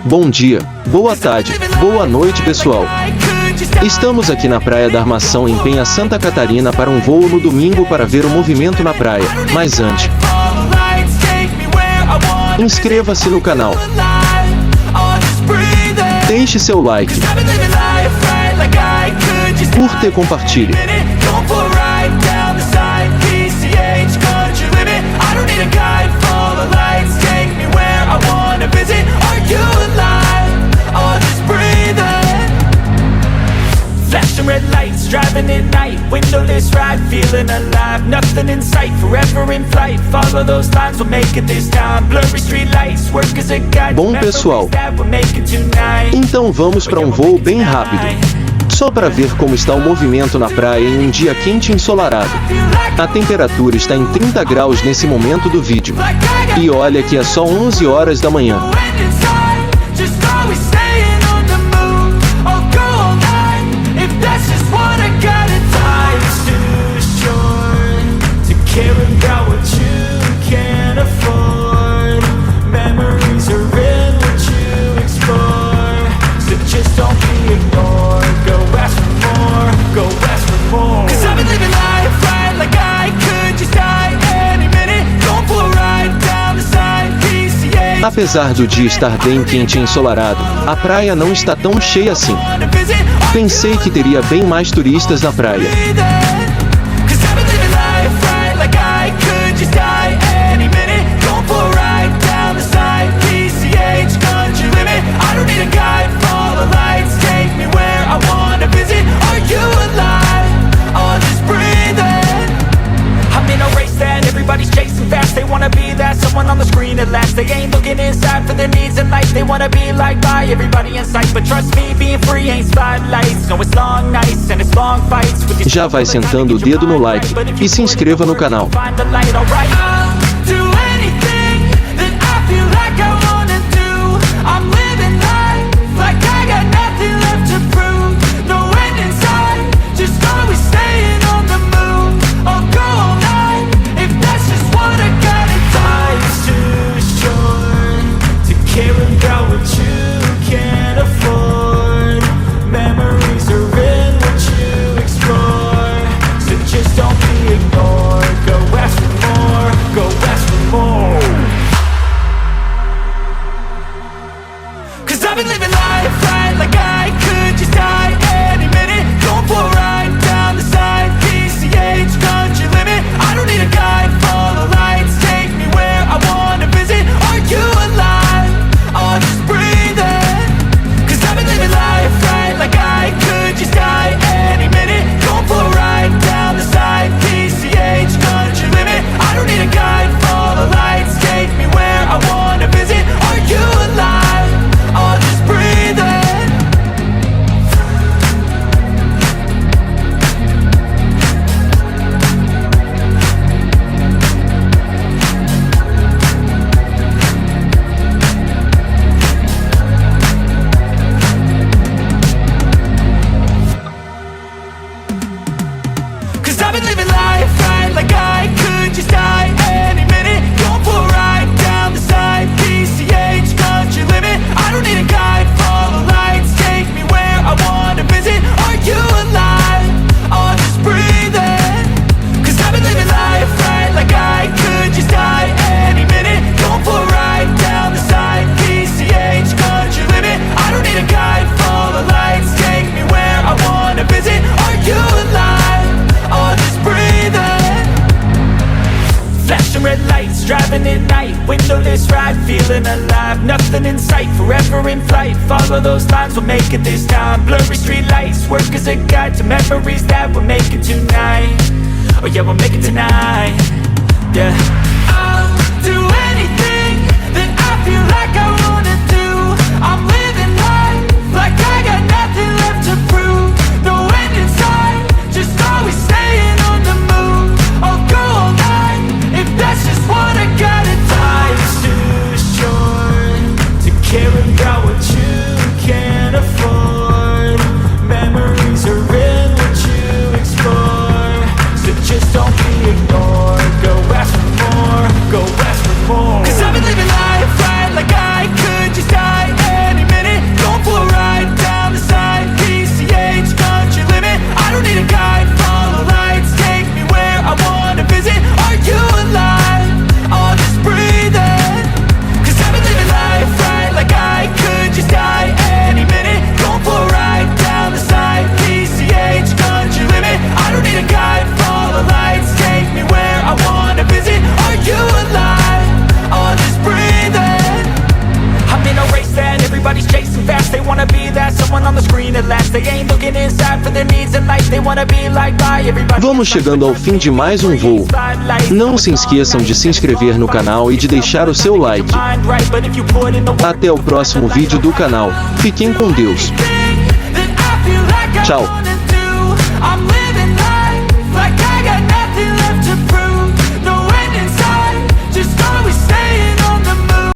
Bom dia, boa tarde, boa noite pessoal. Estamos aqui na praia da Armação em Penha, Santa Catarina para um voo no domingo para ver o movimento na praia. Mas antes, inscreva-se no canal. Deixe seu like. Curta e compartilhe. Flashing red lights, driving at night, windowless ride, feeling alive, nothing in sight, forever in flight, follow those lines, we'll make it this time, blurry street lights, work as a guide. Bom pessoal, então vamos para um voo bem rápido, só para ver como está o movimento na praia em um dia quente e ensolarado. A temperatura está em 30 graus nesse momento do vídeo, e olha que é só 11 horas da manhã. Caring about what you can't afford. Memories are in what you explore. So just don't be ignored. Go ask for more, go ask for more. Cause I've been living life right like I could just die any minute. Going for a ride down the side, PCH. Apesar do dia estar bem quente e ensolarado, a praia não está tão cheia assim. Pensei que teria bem mais turistas na praia. Like I could just die any minute. Going for a ride down the side, PCH, country limit. I don't need a guide, follow lights, take me where I wanna visit. Are you alive? Or just breathing? I'm in a race that everybody's chasing fast. They wanna be that someone on the screen at last. They ain't looking inside for their needs in life. They wanna be liked by everybody in sight. But trust me, being free ain't spotlights. No, it's long nights and it's long fights. Já vai sentando o dedo no like e se inscreva no canal. Driving at night, windowless ride, feeling alive, nothing in sight, forever in flight, follow those lines, we'll make it this time, blurry street lights, work as a guide to memories that we're making tonight, oh yeah, we'll make it tonight, yeah. I'll do anything that I feel like I wanna do, I'm living life like I got nothing left to prove, no end in sight, just always staying on the move, I'll go all night, if that's just what I gotta do. Life's too short to care about what you can't afford. Memories are in what you explore. So just don't be ignored. Go ask for more. wanna be like by everybody. Vamos chegando ao fim de mais um voo. Não se esqueçam de se inscrever no canal e de deixar o seu like. Até o próximo vídeo do canal. Fiquem com Deus. Tchau.